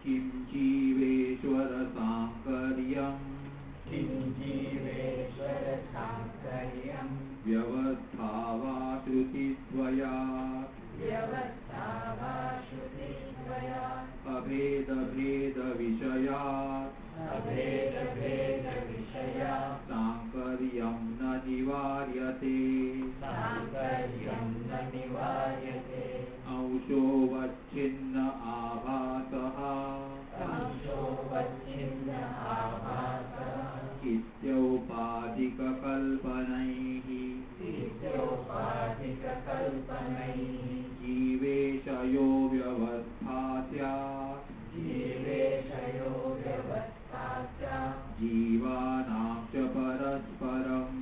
किं जीवेश्वर सांकर्यम् व्यवस्था वा श्रुतिद्वयात् अभेदभेदविषयात् सांकर्यं न निवार्यते अंशोऽवच्छिन्न आभासः इत्यौपाधिककल्पनैः जीवेशयो व्यवस्था स्यात् जीवानां च परस्परम्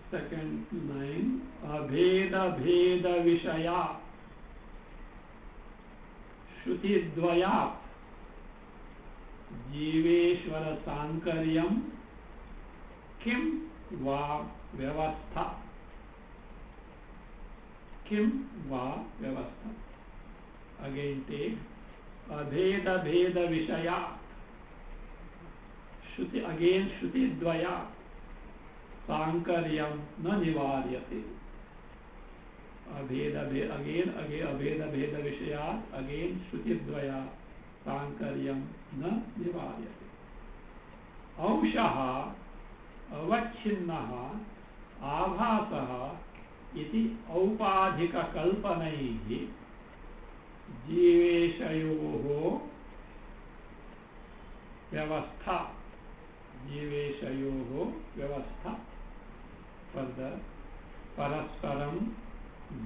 Second line, abheda bheda vishaya shruti dvayat Jiveshwar सांकर्यम किम वा व्यवस्था अगेन टेक अभेद भेद विषया श्रुति अगेन श्रुति द्वया सांकर्यम न निवार्यते अभेद अगेन अभेद भेद विषया अगेन श्रुति द्वया सांकर्यम न निवार्यते अंशः अवच्छिन्नः आभासः इति औपाधिककल्पनैः जीवेशयोः व्यवस्था फर्दर परस्परम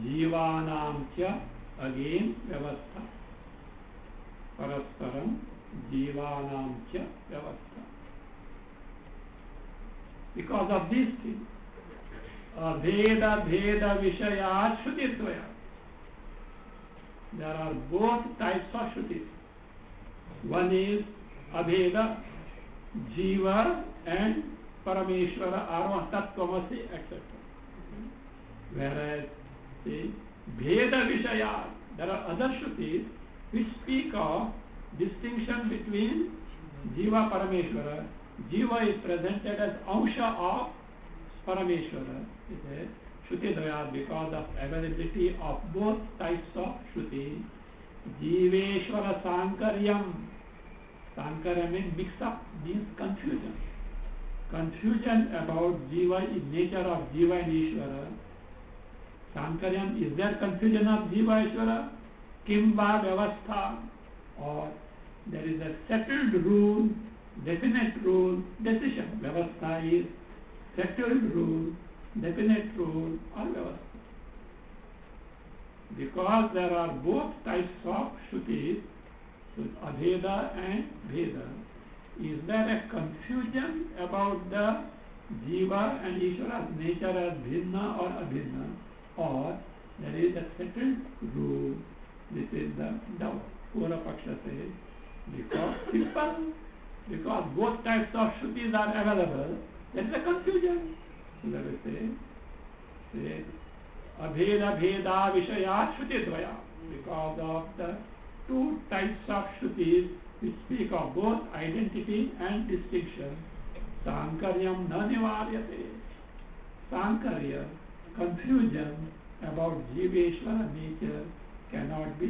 जीवानां च अगेन व्यवस्था परस्परम जीवानां च व्यवस्था because of these things abheda bheda vishaya shrutidvaya there are both types of shrutis one is abheda jiva and parameshwara arva tattvamasi etc whereas the bheda vishaya there are other shrutis which speak of distinction between jiva parameshwara. Jiva is presented as ansha of parameshwara, shruti dvaya, because of availability of both types of shruti. Jiveshwara sankaryam means mix up, means confusion about jiva, nature of jiva and ishvara. Sankaryam, is there confusion of jiva ishvara? Kimba vyavastha, or there is a settled rule, definite rule, decision. Vyavastha is settled rule, definite rule, or vyavastha. Because there are both types of shrutis, so abheda and bheda, is there a confusion about the jiva and ishvara's nature as bhinna or abhinna, or there is a settled rule? This is the doubt. Pura Paksha says, because both types of shrutis are available, there is a confusion. So let us say abheda bheda vishaya shruti dvaya, because of the two types of shrutis which speak of both identity and distinction, sankaryam na nivaryate. Sankarya, confusion about jiveshwara nature, cannot be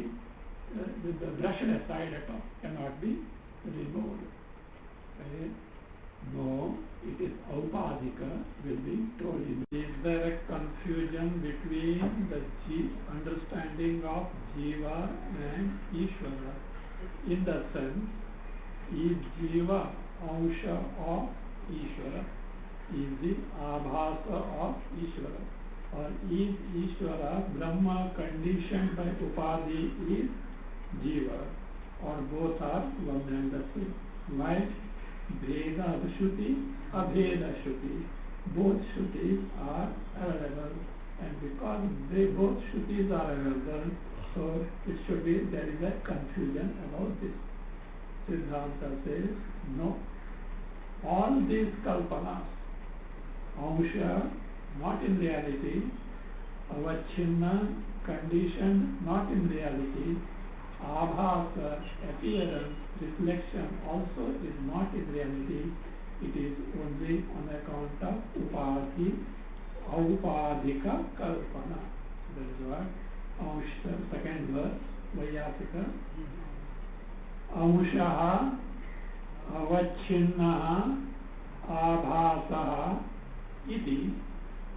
brushed aside at all, cannot be removed. No, it is aupadhika, will be told. Is there a confusion between the understanding of jiva and ishvara? In the sense, is jiva ansha of ishvara? Is it abhasa of ishvara? Or is ishvara brahma conditioned by upadhi is jiva? Or both are one and the same? Like Bheda Shruti, Abheda Shruti. Both Shrutis are available, and because both Shrutis are available, so it should be there is a confusion about this. Siddhanta says no. All these kalpanas, ansha, not in reality, avachinna, conditioned not in reality. Abhasa, appearance, reflection also is not in reality. It is only on account of upadhi, aupadhika kalpana. That is what Amsha, second verse, Vayasika. Amshaha, avachinnaha, abhasaha, iti,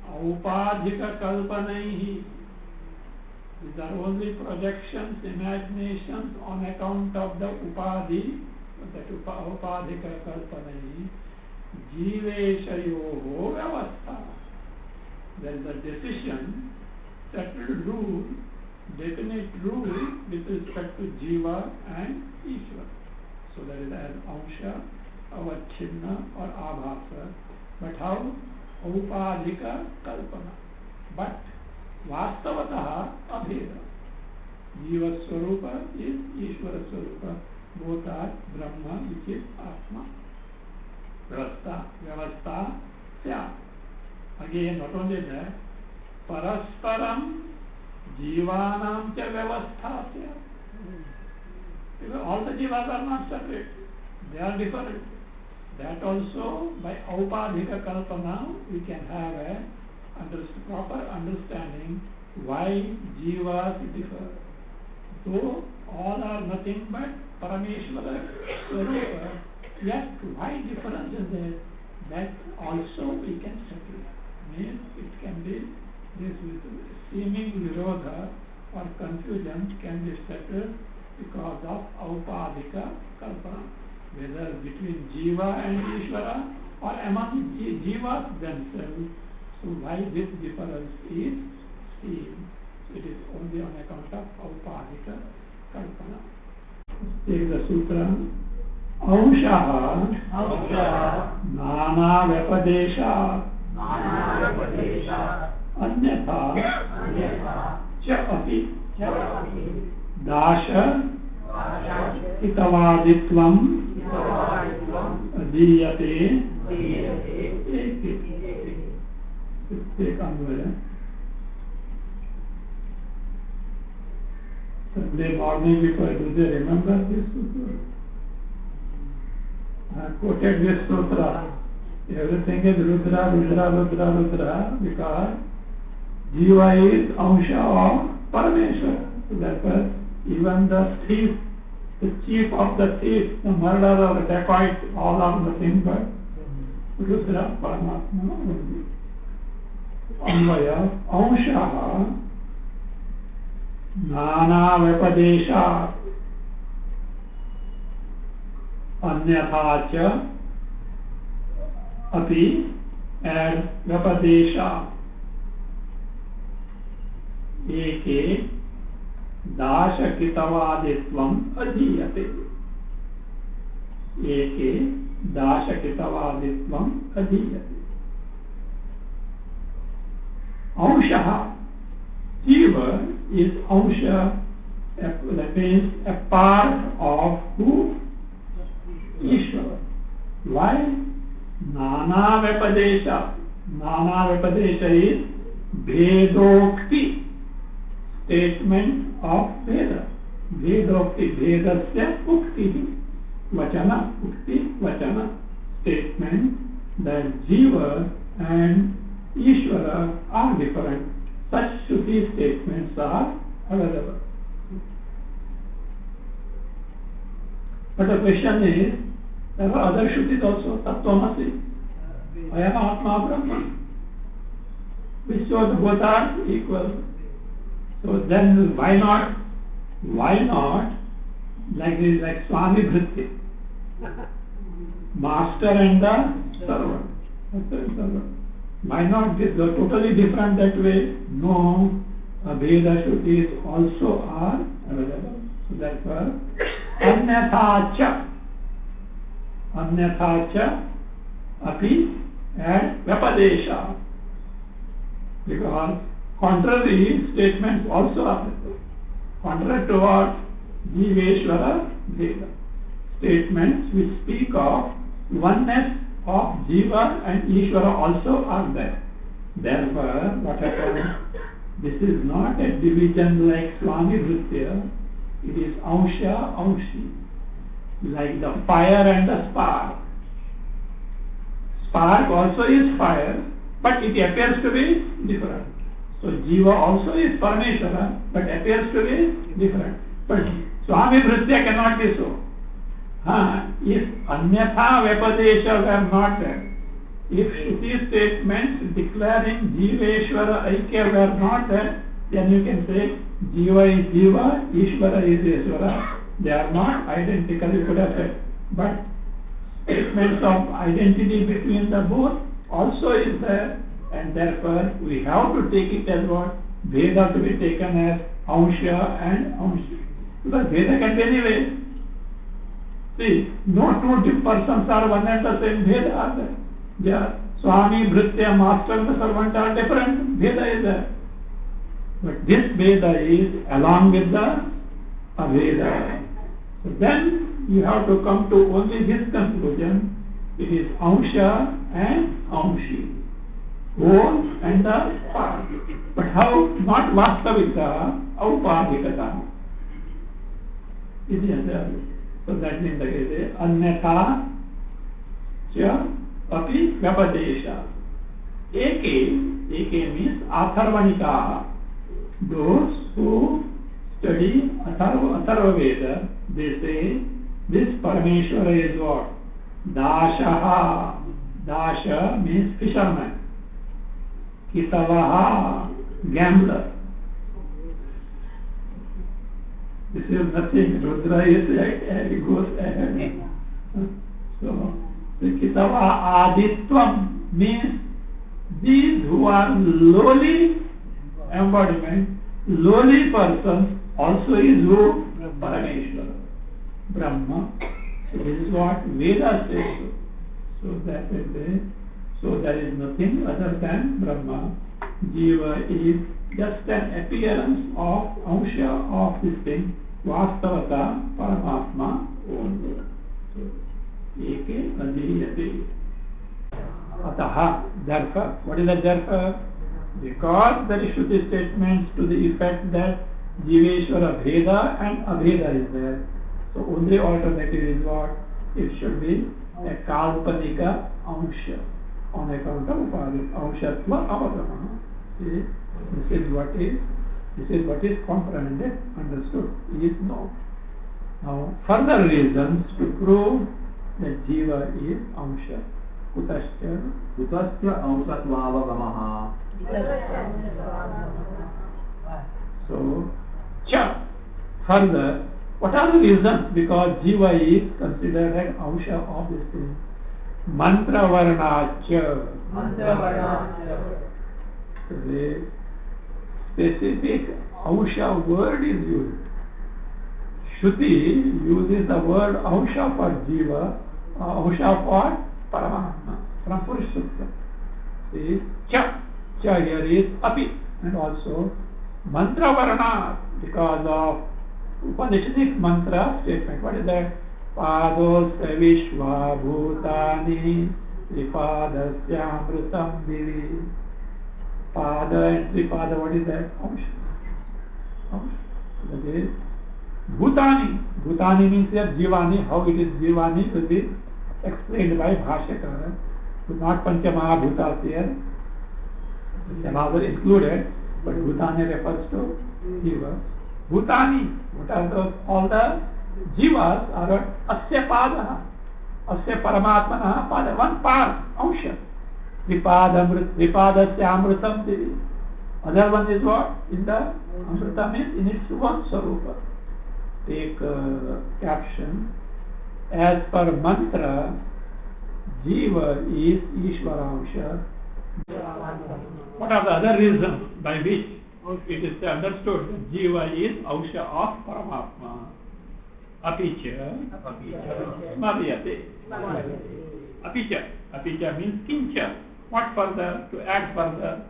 aupadhika kalpanaihi. These are only projections, imaginations on account of the upadhi, that upadhika kalpanaihi. Jiveshayoho vyavastha. There is a decision, settled rule, definite rule with respect to Jiva and Ishvara. So that is as Amsha, Avachinna or Abhasa. But how? Upadhika Kalpana. But Vastavataha Abheda. Jiva Swarupa is Ishvara Swarupa. Both are Brahma, which is Atma. Vyavastha Sya. Again, not only that, Parasparam Jivanam Cha Vyavastha Sya. Because all the Jivas are not separate, they are different. That also, by Aupadhika Kalpana, we can have a proper understanding why Jivas differ. Though all are nothing but Parameshvara Swarupa, yet why difference is there? That also we can settle. Means it can be this seeming virodha or confusion can be settled because of Aupadhika Kalpana, whether between Jiva and Ishvara or among Jivas themselves. So why this difference is seen? It is only on account of Aupadhika Kalpana. Take the sutra. Amshaha Nana Vyapadesha Anyatha Cha Api Dasha Hitavaditvam Adiyate Eke. Take Anvaya. Sunday morning before do they remember this sutra? I quoted this sutra. Everything is Rudra, Rudra, Rudra, Rudra because Jiva is Amsha of Parameshwara. So therefore, even the thief, the chief of the thief, the murderer or the dacoit, all are nothing but Rudra, Paramatma only. Anvaya, Amshaha, Nana Vyapadesha, Anyatha Cha Api and Vyapadesha Eke Dasha Kitavaditvam Adhiyate. Eke Dasha Kitavaditvam Adhiyate. Amshaha, Jiva is Amsha, that means a part of who? Ishvara. Why? Nana Vyapadesha. Nana Vyapadesha is Vedokti, statement of Veda. Vedokti, Vedasya Ukti. Vachana, Ukti, Vachana. Statement that Jiva and Ishvara are different. Such Shruti statements are available. But the question is, there are other Shrutis also, Tattvamasi, Ayam Atma Brahma, which shows both are equal. So then why not, like Swami Vritti, master and the servant. Master and servant. Why not this? They're totally different that way. No, Veda Shrutis also are available. So therefore, Anyatha Cha Api and Vyapadesha. Because contrary statements also are available. Contrary to what? Jiveshvara Veda. Statements which speak of oneness of Jiva and Ishvara also are there. Therefore, what happens? This is not a division like Swami Vritya. It is Ansha, Anshi. Like the fire and the spark. Spark also is fire, but it appears to be different. So Jiva also is Parameshwara, but appears to be different. But Swami Vritya cannot be so. If Anyatha Vyapadesha were not there, if Shruti statements declaring Jiveshwara Aikya were not there, then you can say Jiva is Jiva, Ishvara is Ishvara. They are not identical, you could have said. But statements of identity between the both also is there, and therefore we have to take it as what? Veda to be taken as Ansha and Anshi. Because Veda can be anyway. See, no two persons are one and the same. Veda are there. They are Swami, Vritya, Master and the servant are different. Veda is there. But this Veda is along with the Aveda. So then you have to come to only this conclusion. It is Ansha and Anshi. Whole and the part. But how? Not Vastavika, Aupadikata. It is there. So that means the case Anyatha Cha Api Vyapadesha. Eke means Atharvanika. Those who study Atharva Veda, they say this Parameshwara is what? Dashaha. Dasha means fisherman. Kitavaha, gambler. This is nothing. Rudra is ahead, it goes ahead. So, the Kitavaha Aditvam means these who are lowly embodiment, lowly persons also is who? Parameshwara, Brahma. So this is what Veda says. So that is it. So there is nothing other than Brahma. Jiva is just an appearance of Ansha of this thing. Vastavata Paramatma only. So, Eke Adhiyate. Ataha, therefore. What is the therefore? Because there is Shruti statements to the effect that Jiveshwara Veda and Aveda is there. So only alternative is what? It should be a Kalpanika Ansha on account of Anshatva Avagama. This is what is comprehended, understood, is known. Now further reasons to prove that Jiva is Ansha. Kutasya Anshatvavagamaha. So, further, what are the reasons? Because Jiva is considered an Ansha of this thing. Mantra Varnacha. The specific Ansha word is used. Shruti uses the word Ansha for Jiva, Ansha for Paramatma, from Purusha Sukta. See, Cha here is Api, and also Mantra Varna, because of Upanishadic mantra statement. What is that? Padosya Vishwa Bhutani Tripadasya Amritam Divi. Pada and Tripada, what is that? That is Bhutani. Bhutani means here Jivani. How it is Jivani will be explained by Bhashyakara. Not Panchamahabhutas here. Another included, but Bhutani refers to Jiva. Bhutani, what are those? All the Jivas are Asya Pada, Asya Paramatmana Pada, one part, Ansha. Vipadasya Amritam Devi. Other one is what? In the Amrita means in its one Sarupa. Take caption. As per mantra, Jiva is Ishvaransha. What are the other reasons by which it is understood that Jiva is Ansha of Paramatma? Apicha Smaryate. Apicha means Kincha. What further? To add further.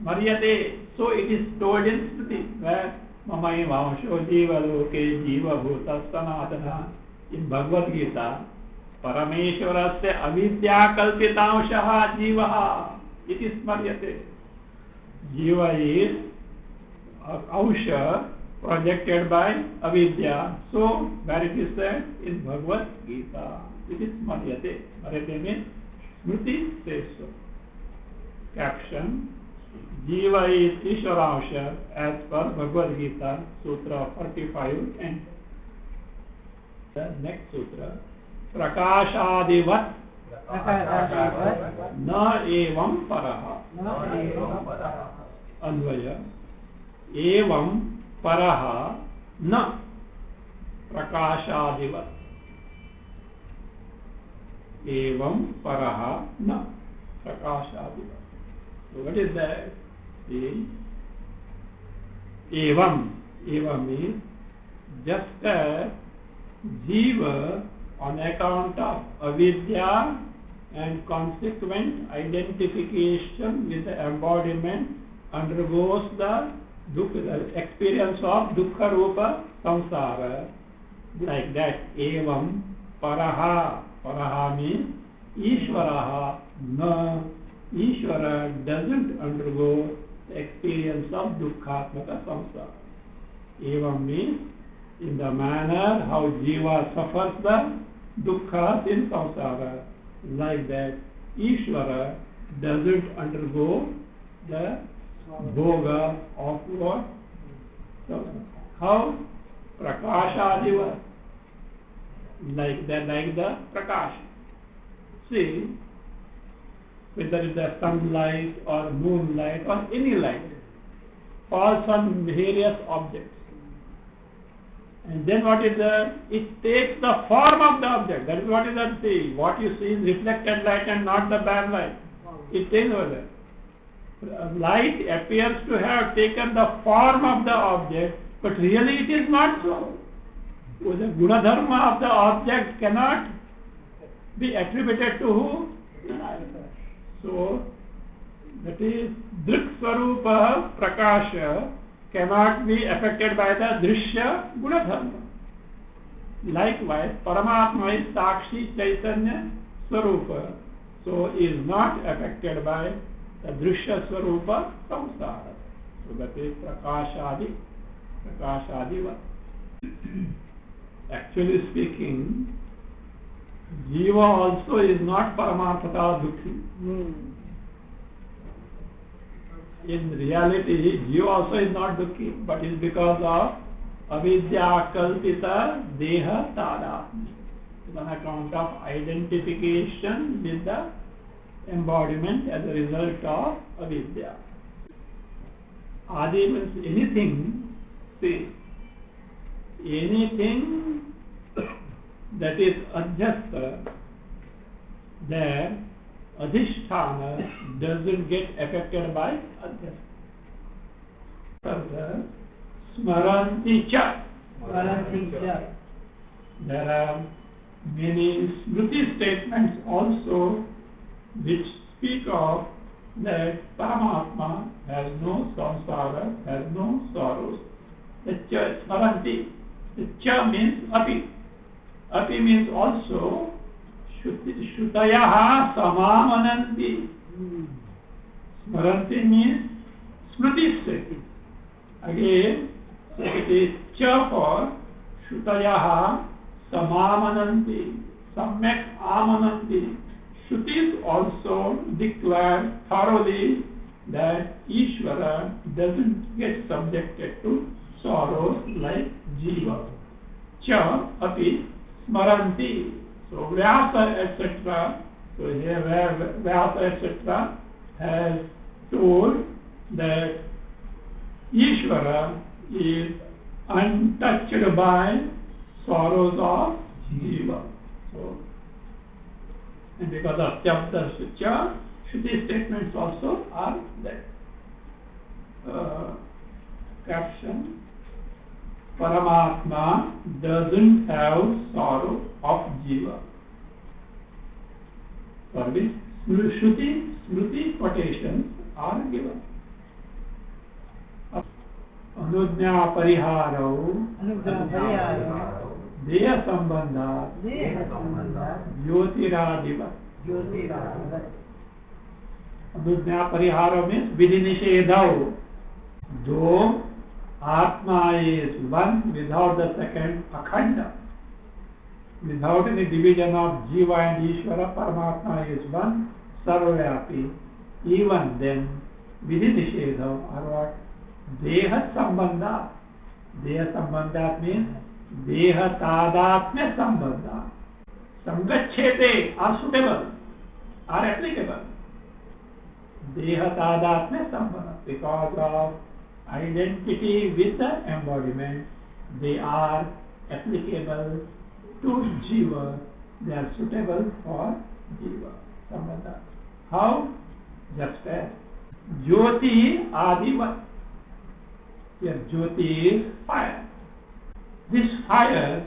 Smaryate. So it is told in Smriti where Mamai Vansho Jiva Loke Jiva Bhuta Sanatana. In Bhagavad Gita, Parameshwarasya avidya kalpitanshaha jivaha. It is Smaryate. Jiva is Ausha projected by avidya. So where it is said in Bhagavad Gita, it is Smaryate. Smaryate means Smriti says so. Caption: Jiva is Ishvaransha as per Bhagavad Gita, Sutra 45 and the next sutra. Prakashadivat na evam paraha. Anvaya evam paraha na prakashadivat. Evam paraha na prakashadivat. So what is that? Evam. Evam means just as Jiva on account of avidya and consequent identification with the embodiment undergoes the experience of dukkha rupa samsara. Like that, evam paraha. Paraha means Ishvaraha. No, Ishvara doesn't undergo the experience of dukkhatmaka samsara. Evam means in the manner how jiva suffers the dukkhas in samsara. Like that, Ishvara doesn't undergo the bhoga of what? How? Prakashadiva. Like the prakash. See, whether it is the sunlight or moonlight or any light, falls on various objects. And then what is that? It takes the form of the object. That is what is that see. What you see is reflected light and not the bad light. It takes over there. Light appears to have taken the form of the object, but really it is not so. The gunadharma of the object cannot be attributed to who? So, that is Drik Swarupa Prakasha cannot be affected by the Drishya Gunadharma. Likewise, Paramatma is Sakshi Chaitanya Swarupa, so is not affected by the Drishya Swarupa Samsara. So that is Prakashadi. Actually speaking, Jiva also is not Paramarthata Dukhi. In reality, Jiva also is not Dukhi, but is because of Avidya Kalpita Deha Tada. It's on account of identification with the embodiment as a result of Avidya. Adi means anything, see, anything that is adhyastha, there adhisthana doesn't get affected by adhyastha. Further, smaranti cha. There are many smriti statements also which speak of that Paramatma has no samsara, has no sorrows. The cha smaranti. The cha means api. Api means also Shutayaha Samamananti. Smaranti means smriti state. Again, so it is cha for Shutayaha Samamananti. Samyak Amananti. Shrutis also declare thoroughly that Ishvara doesn't get subjected to sorrows like Jiva. Cha api smaranti. So Vyasa etc. So here where Vyasa etc. has told that Ishvara is untouched by sorrows of Jiva. So, and because of Chabda Sucha, Shruti statements also are there. Caption: Paramatma doesn't have sorrow of Jiva. For which Shruti quotations are given. Anujna Pariharo Deya Sambandha Jyotiradiva. Anujna Pariharo means Vidhi Nishedhau. Though Atma is one without the second Akhanda. Without any division of Jiva and Ishvara, Paramatma is one, Sarvavyapi. Even then, Vidhi Nishedha or what? Deha Sambandha. Deha Sambandha means Deha Tadatmya Sambandha. Samgachete are suitable, are applicable. Deha Tadatmya Sambandha. Because of identity with the embodiment, they are applicable to Jiva. They are suitable for Jiva. Sambandha. How? Just as Jyoti Adivat. Here Jyoti is fire. This fire,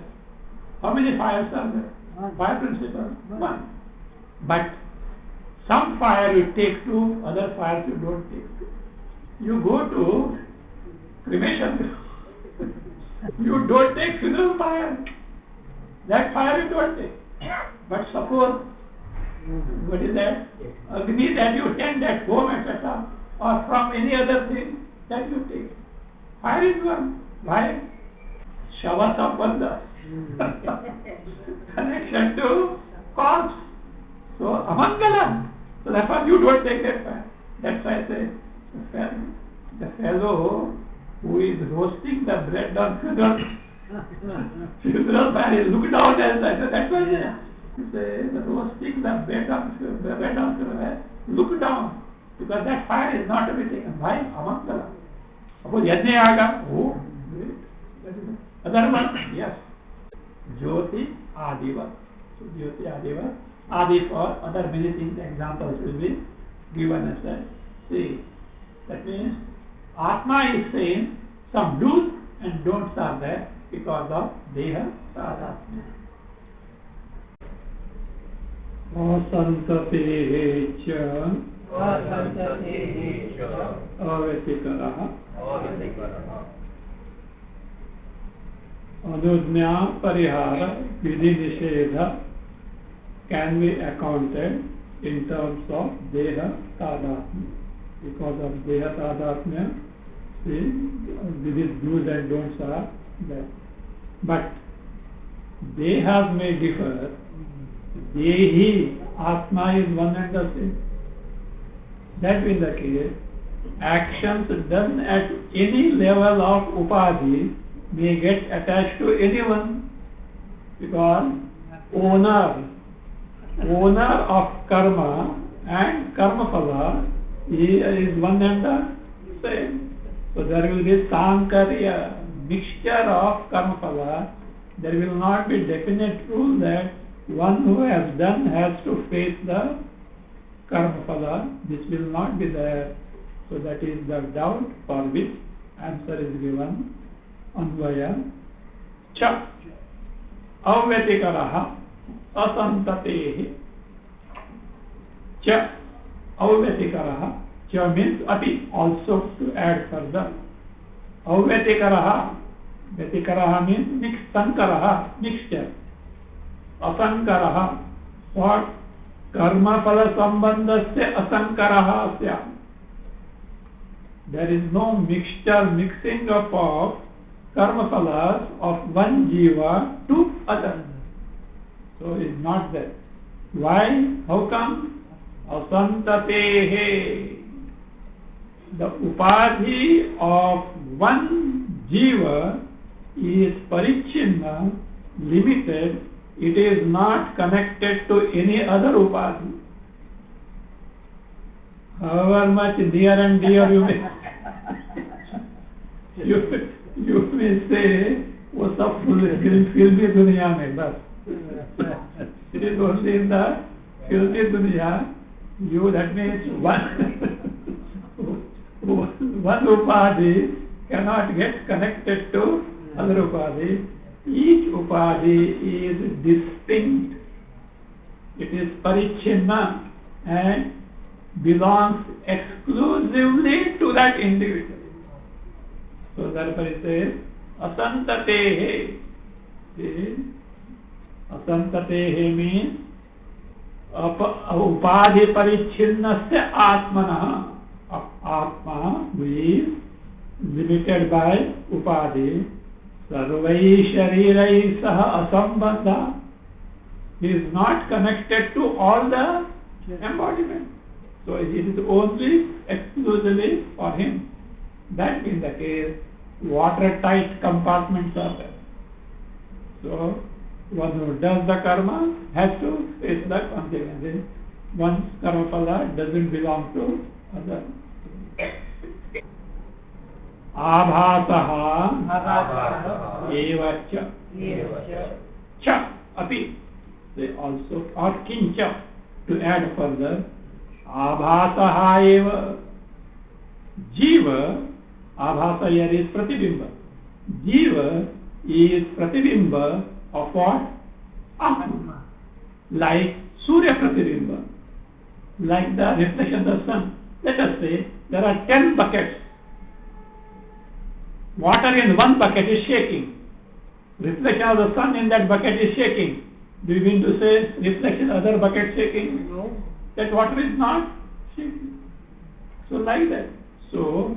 how many fires are there? Fire principle? One. But some fire you take to, other fires you don't take to. You go to cremation, you don't take funeral fire. That fire you don't take. But suppose, what is that? Agni that you tend at home, etc., or from any other thing that you take. Fire is one. Why? Shava Sambandha. Connection to corpse. So, Amangala. So, that's why you don't take that fire. That's why I say, the fellow who is roasting the bread on funeral fire is looked down as that. That's why the roasting the bread on funeral fire, look down. Because that fire is not to be taken. Why? Amangala. Suppose Yajna Yaga. Oh, great. That is it. Other one? Yes. Jyoti Adiva. So Jyoti Adiva. Adi for other many things, examples will be given as that. See, that means Atma is saying some do's and don'ts are there because of Deha Tadatmya. Asantate cha avyatikarah Anujna Parihara Vidhi Nishedha can be accounted in terms of Deha Tadatmya. Because of Deha Tadatmya, these do's and don'ts are there. But Dehas may differ. Dehi, Atma is one and the same. That being the case, actions done at any level of Upadhi may get attached to anyone, because owner of karma and karma phala is one and the same. So there will be sankarya, mixture of karma phala. There will not be definite rule that one who has done has to face the karma phala. This will not be there. So that is the doubt for which answer is given. Anvaya cha avyatikaraha asantatehi cha avyatikaraha. Cha means ati, also to add further. Avyatikaraha, Vyatikaraha means sankaraha, mixture. Asankaraha, what? Karma phala sambandhasya asankaraha asya. There is no mixing up of karma phalas of one jiva to other. So it is not there. Why? How come? Asantatehe. The upadhi of one jiva is parichinna, limited. It is not connected to any other upadhi. However much near and dear you may you may say, वो सब फिल्मी दुनिया में बस. It is only in the filthy dunya. You, that means one upadhi cannot get connected to other upadhi. Each upadhi is distinct. It is parichinna and belongs exclusively to that individual. So therefore it says asantatehe. Asantatehe means upadhi parichinnasya atmana. Atma, who is limited by upadhi, sarvai sharirai saha asambandha. He is not connected to all the embodiments. So it is only exclusively for him. That being the case, watertight compartments are there. So one who does the karma has to face the consequences. One's karma phala doesn't belong to other. Abhasaha eva cha api. They also or kincha, to add further, abhasaha eva jiva. Abhasa here is pratibimba. Jiva is pratibimba of what? Atma. Like Surya pratibimba, like the reflection of the sun. Let us say there are 10 buckets. Water in one bucket is shaking. Reflection of the sun in that bucket is shaking. Do you mean to say reflection of other bucket shaking? No. That water is not shaking. So like that. So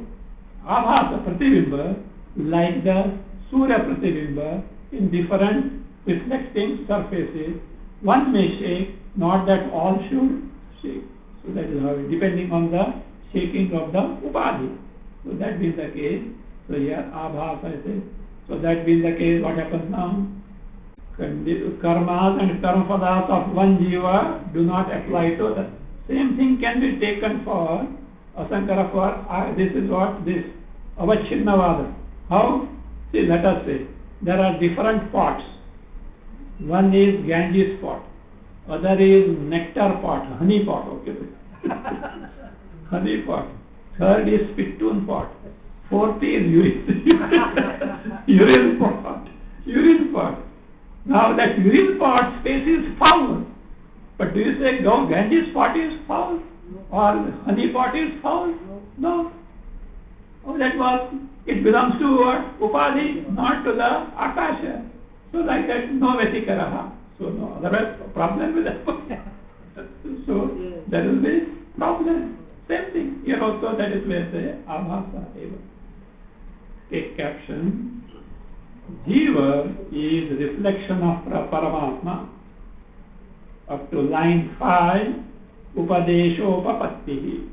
Abhasa pratibimba, like the Surya pratibimba, in different reflecting surfaces, one may shake, not that all should shake. So that is how, depending on the shaking of the upadhi. So that being the case, so here abhasa is. So that being the case, what happens now? Karmas and karma phalas of one jiva do not apply to the same thing can be taken for Asankara for this is what this avacchinnavada. How? See, let us say there are different pots. One is Ganges pot, other is nectar pot, honey pot. Okay, honey pot. Third is spittoon pot. Fourth is urine pot. Urine pot. Now that urine pot space is foul. But do you say no, Ganges pot is foul? Or honey pot is foul? No. Oh, that was, it belongs to what? Upadhi, not to the Akasha. So like that, no Vetikaraha. So no, otherwise problem with that. So there will be problem. Same thing. Here also that is where say Abhasa eva. Take caption. Jiva is reflection of Paramatma. Up to line 5, Upadeshopapattihi.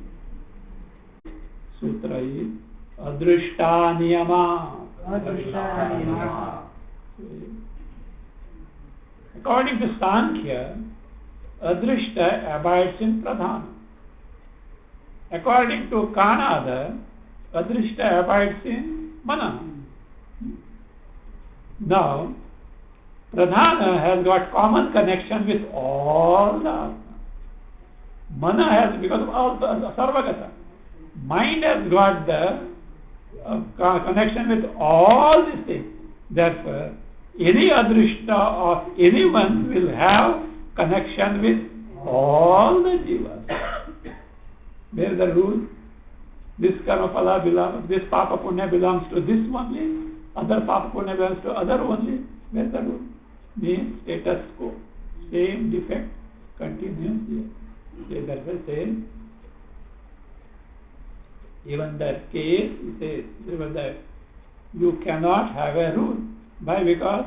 Sutra is Adrishta Niyama. According to Sankhya, Adrishta abides in Pradhana. According to Kanada, Adrishta abides in Mana. Now, Pradhana has got common connection with all the Atma. Mana has, because of all the Sarvagata. Mind has got the connection with all these things. Therefore, any Adrishta of anyone will have connection with all the Jivas. Where is the rule? This karma phala belongs, this papa punya belongs to this only, other papa punya belongs to other only. Where is the rule? Means status quo. Same defect continues here. That's the same. Even that case, it says, even that you cannot have a rule. Why? Because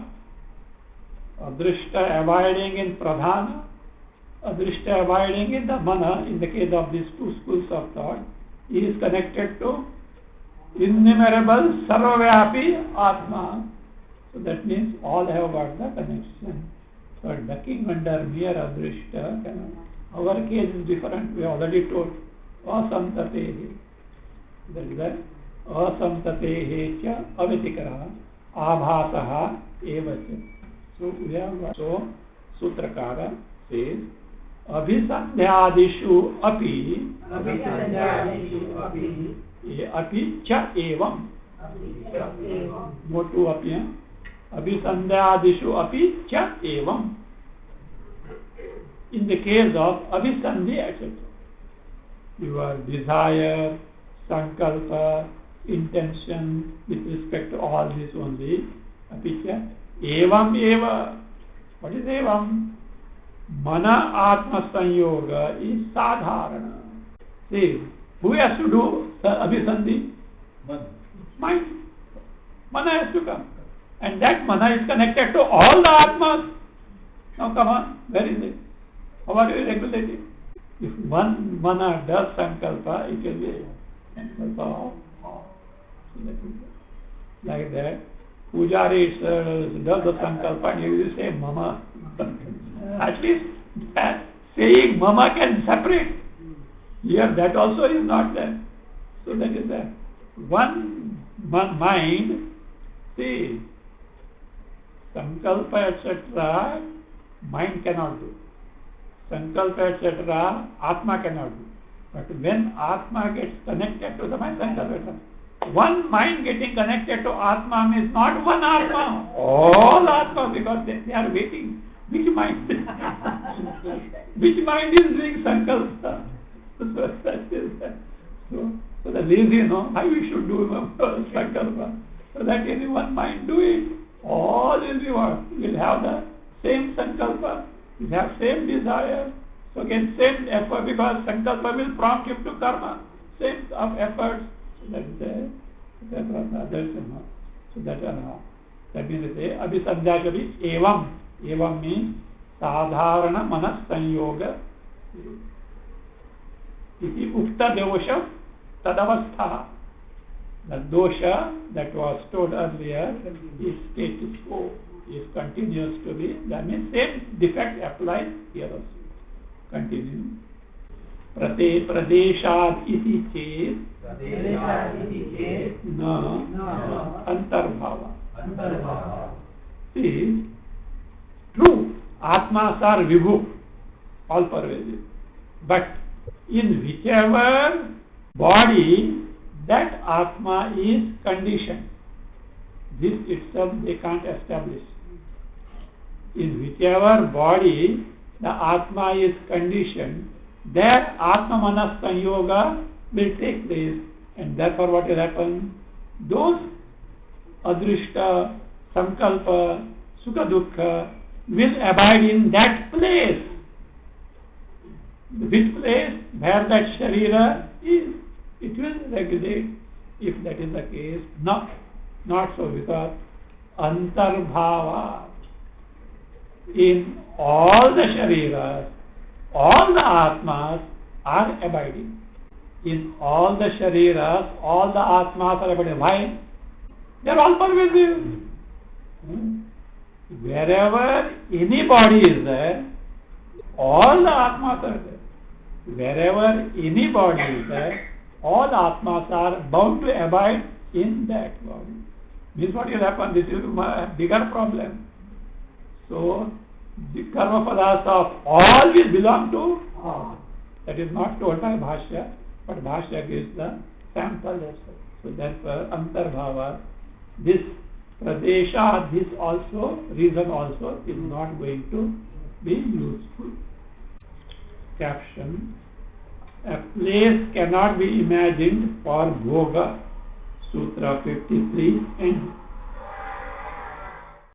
Adrishta abiding in Pradhana, Adrishta abiding in the Mana, in the case of these two schools of thought, he is connected to innumerable Sarvavyapi Atma. So that means all have got the connection. So ducking under mere Adrishta cannot. Our case is different. We already told asamtatehi. That is that asamtatehi cha avitikara abhasaha evacha. So we have got, so Sutrakara says abhisandhyadishu api api cha evam. No two api. Abhisandhyadishu api cha evam. In the case of abhisandhi, etc. Your desire, sankalpa, intention with respect to all this only. Apicha evam eva. What is evam? Mana atma sanyoga is sadharana. See, who has to do abhisandhi? mind. Mana has to come. And that mana is connected to all the Atmas. Now come on, where is it? How are you regulating? If one mana does sankalpa, it will be sankalpa of. Like that. Pujari does the sankalpa and you will say mama. At least saying mama can separate. Here that also is not there. So that is there. One mind, see, sankalpa etc. mind cannot do. Sankalpa etc. Atma cannot do. But when Atma gets connected to the mind, sankalpa etc. One mind getting connected to Atma means not one Atma, all Atma, because they are waiting. Which mind? Which mind is doing sankalpa? So the lazy know how we should do sankalpa. So that any one mind do it. All will be what? Will have the same sankalpa, will have same desire. So again same effort, because sankalpa will prompt him to karma. Same of efforts. So that was darsana. So that means they abhisandhya evam. Evam means sadharana manas sanyoga. Iti ukta dosha tadavastha. The dosha that was told earlier is status quo, is continues to be. That means same defect applies here also. Continue. Prate pradeshad iti chet na antarbhava. See, true, Atmas are vibhu, all pervasive. But in whichever body that Atma is conditioned, this itself they can't establish. In whichever body the Atma is conditioned, there Atma Manas Sanyoga will take place, and therefore what will happen? Those Adrishta, Sankalpa, Sukha Dukkha will abide in that place. Which place? Where that Sharira is. It will regulate if that is the case. No, not so, because Antarbhava in all the Shariras, all the Atmas are abiding. In all the Shariras, all the Atmas are abiding. Why? They are all pervasive. Wherever any body is there, all the Atmas are there. Wherever any body is there, all Atmas are bound to abide in that body. Means what will happen? This is a bigger problem. So, the karma padas of all will belong to all. That is not told by Bhashya, but Bhashya gives the sample. So therefore, Antarbhava, this Pradesha, this also, reason also is not going to be useful. Caption: a place cannot be imagined for Bhoga, Sutra 53 and